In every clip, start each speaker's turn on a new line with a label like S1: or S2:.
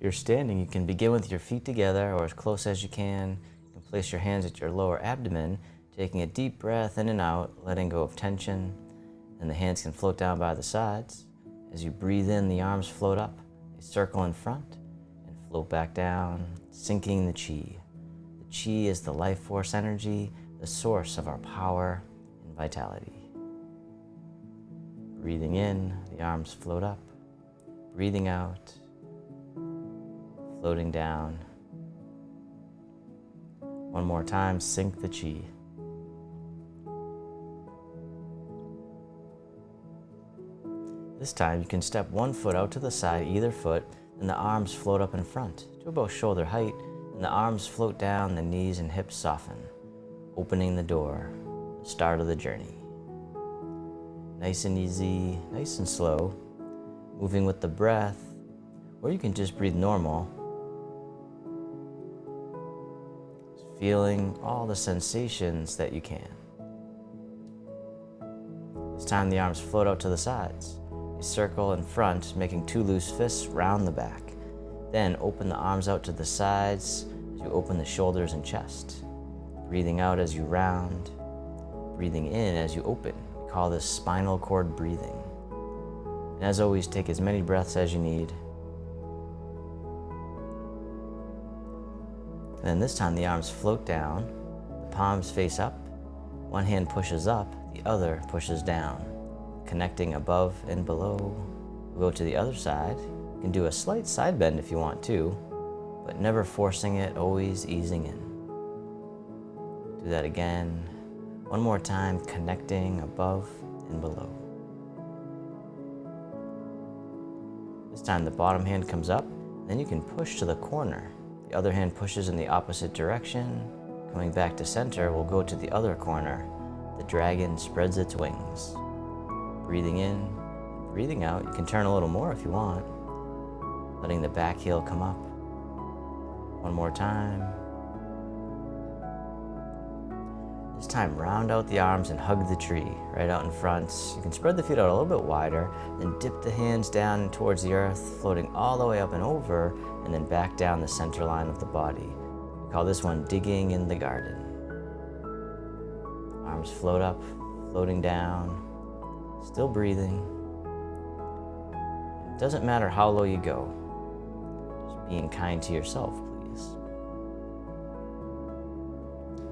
S1: you're standing, you can begin with your feet together or as close as you can. You can place your hands at your lower abdomen, taking a deep breath in and out, letting go of tension. And the hands can float down by the sides. As you breathe in, the arms float up. They circle in front and float back down, sinking the chi. The chi is the life force energy, the source of our power and vitality. Breathing in, the arms float up. Breathing out, floating down. One more time, sink the chi. This time you can step one foot out to the side, either foot, and the arms float up in front to about shoulder height, and the arms float down, the knees and hips soften, opening the door, the start of the journey. Nice and easy, nice and slow, moving with the breath, or you can just breathe normal. Just feeling all the sensations that you can. This time the arms float out to the sides. Circle in front, making two loose fists round the back. Then open the arms out to the sides as you open the shoulders and chest. Breathing out as you round, breathing in as you open. We call this spinal cord breathing. And as always, take as many breaths as you need. And then this time the arms float down, the palms face up. One hand pushes up, the other pushes down. Connecting above and below. We'll go to the other side. You can do a slight side bend if you want to, but never forcing it, always easing in. Do that again. One more time, connecting above and below. This time the bottom hand comes up, then you can push to the corner. The other hand pushes in the opposite direction. Coming back to center, we'll go to the other corner. The dragon spreads its wings. Breathing in, breathing out. You can turn a little more if you want. Letting the back heel come up. One more time. This time, round out the arms and hug the tree right out in front. You can spread the feet out a little bit wider, then dip the hands down towards the earth, floating all the way up and over, and then back down the center line of the body. We call this one digging in the garden. Arms float up, floating down. Still breathing. It doesn't matter how low you go. Just being kind to yourself, please.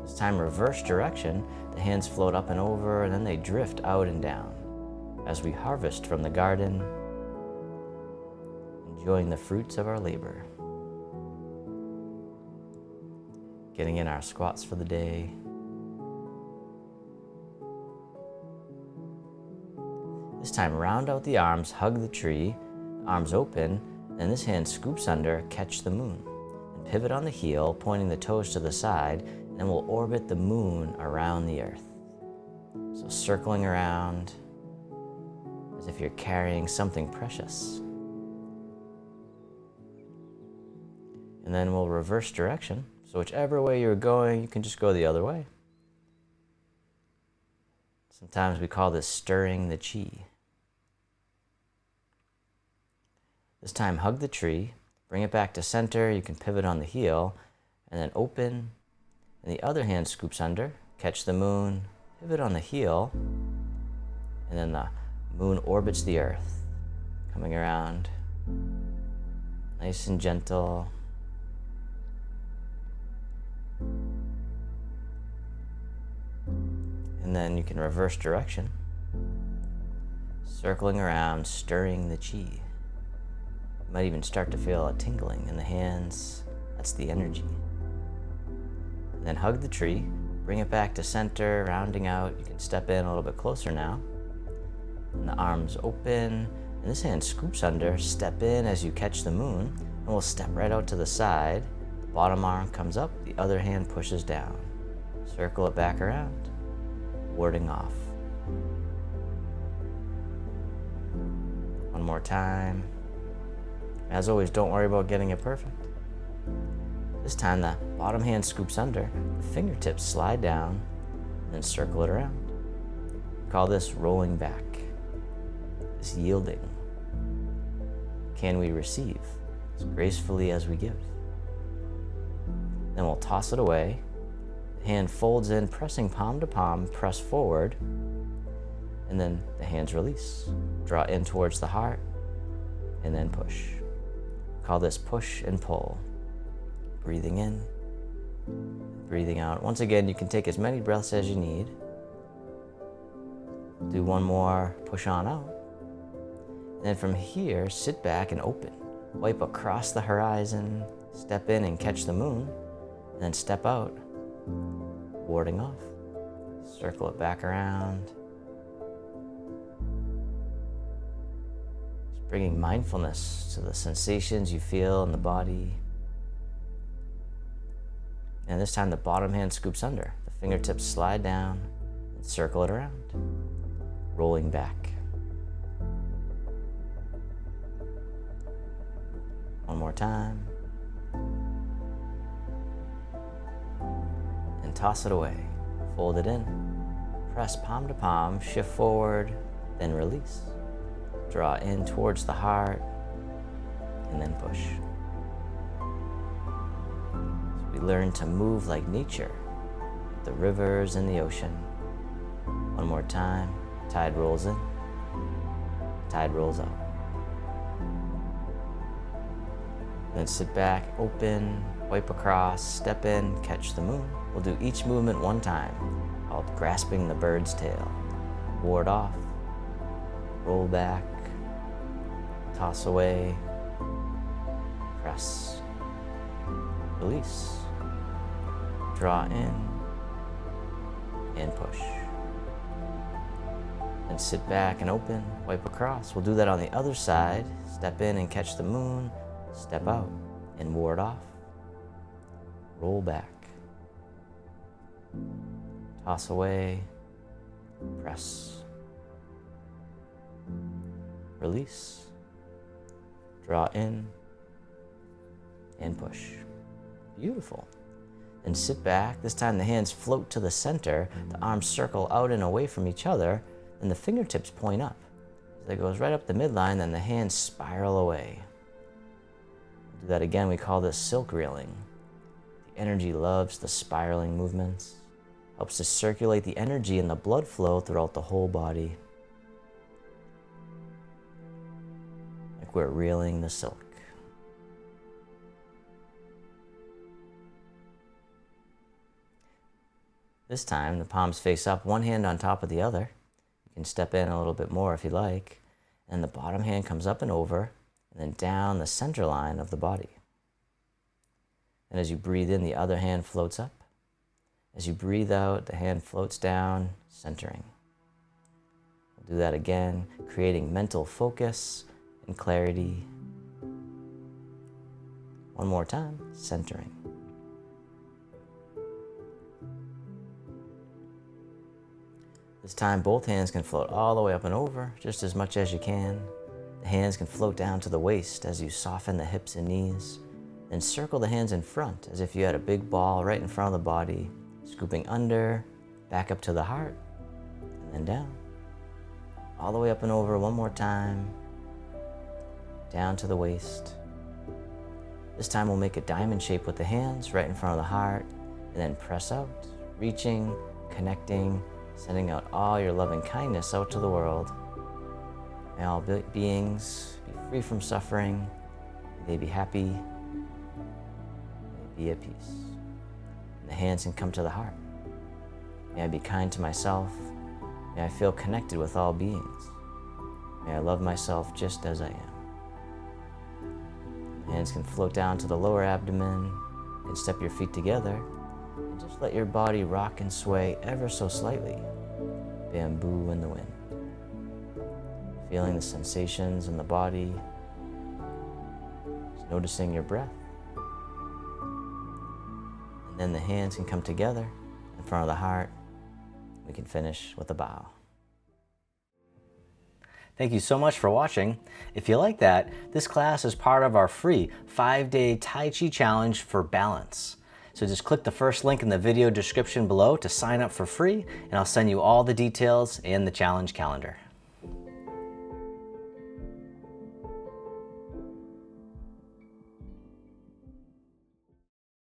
S1: This time, reverse direction. The hands float up and over, and then they drift out and down. As we harvest from the garden, enjoying the fruits of our labor. Getting in our squats for the day. This time, round out the arms, hug the tree, arms open, and this hand scoops under, catch the moon. And pivot on the heel, pointing the toes to the side, and we'll orbit the moon around the earth. So circling around as if you're carrying something precious. And then we'll reverse direction. So whichever way you're going, you can just go the other way. Sometimes we call this stirring the chi. This time, hug the tree, bring it back to center. You can pivot on the heel, and then open, and the other hand scoops under, catch the moon, pivot on the heel, and then the moon orbits the earth, coming around, nice and gentle. And then you can reverse direction, circling around, stirring the chi. You might even start to feel a tingling in the hands. That's the energy. And then hug the tree, bring it back to center, rounding out. You can step in a little bit closer now. And the arms open, and this hand scoops under, step in as you catch the moon, and we'll step right out to the side. The bottom arm comes up, the other hand pushes down. Circle it back around, warding off. One more time. As always, don't worry about getting it perfect. This time the bottom hand scoops under, the fingertips slide down, and then circle it around. We call this rolling back, this yielding. Can we receive? as gracefully as we give. Then we'll toss it away. The hand folds in, pressing palm to palm, press forward, and then the hands release. Draw in towards the heart, and then push. Call this push and pull. Breathing in, breathing out. Once again, you can take as many breaths as you need. Do one more, push on out. And then from here, sit back and open. Wipe across the horizon, step in and catch the moon, and then step out, warding off. Circle it back around. Just bringing mindfulness to the sensations you feel in the body. And this time the bottom hand scoops under. The fingertips slide down and circle it around, rolling back. One more time. And toss it away. Fold it in. Press palm to palm, shift forward, then release. Draw in towards the heart, and then push. So we learn to move like nature, the rivers and the ocean. One more time. Tide rolls in. Tide rolls out. Then sit back, open, wipe across, step in, catch the moon. We'll do each movement one time, called grasping the bird's tail. Ward off, roll back, toss away, press, release, draw in, and push. Then sit back and open, wipe across. We'll do that on the other side. Step in and catch the moon. Step out and ward off. Roll back. Toss away. Press. Release. Draw in and push. Beautiful. Then sit back. This time the hands float to the center. The arms circle out and away from each other. And the fingertips point up. As it goes right up the midline, then the hands spiral away. Do that again. We call this silk reeling. The energy loves the spiraling movements. Helps to circulate the energy and the blood flow throughout the whole body. Like we're reeling the silk. This time the palms face up, one hand on top of the other. You can step in a little bit more if you like. And the bottom hand comes up and over, and then down the center line of the body. And as you breathe in, the other hand floats up. As you breathe out, the hand floats down, centering. We'll do that again, creating mental focus and clarity. One more time, centering. This time, both hands can float all the way up and over, just as much as you can. The hands can float down to the waist as you soften the hips and knees. Then circle the hands in front as if you had a big ball right in front of the body, scooping under, back up to the heart, and then down. All the way up and over one more time, down to the waist. This time we'll make a diamond shape with the hands right in front of the heart, and then press out, reaching, connecting, sending out all your loving kindness out to the world. May all beings be free from suffering. May they be happy. May they be at peace. And the hands can come to the heart. May I be kind to myself. May I feel connected with all beings. May I love myself just as I am. The hands can float down to the lower abdomen. You can step your feet together and just let your body rock and sway ever so slightly. Bamboo in the wind. Feeling the sensations in the body. Just noticing your breath. And then the hands can come together in front of the heart. We can finish with a bow. Thank you so much for watching. If you like that, this class is part of our free 5-day Tai Chi challenge for balance. So just click the first link in the video description below to sign up for free, and I'll send you all the details and the challenge calendar.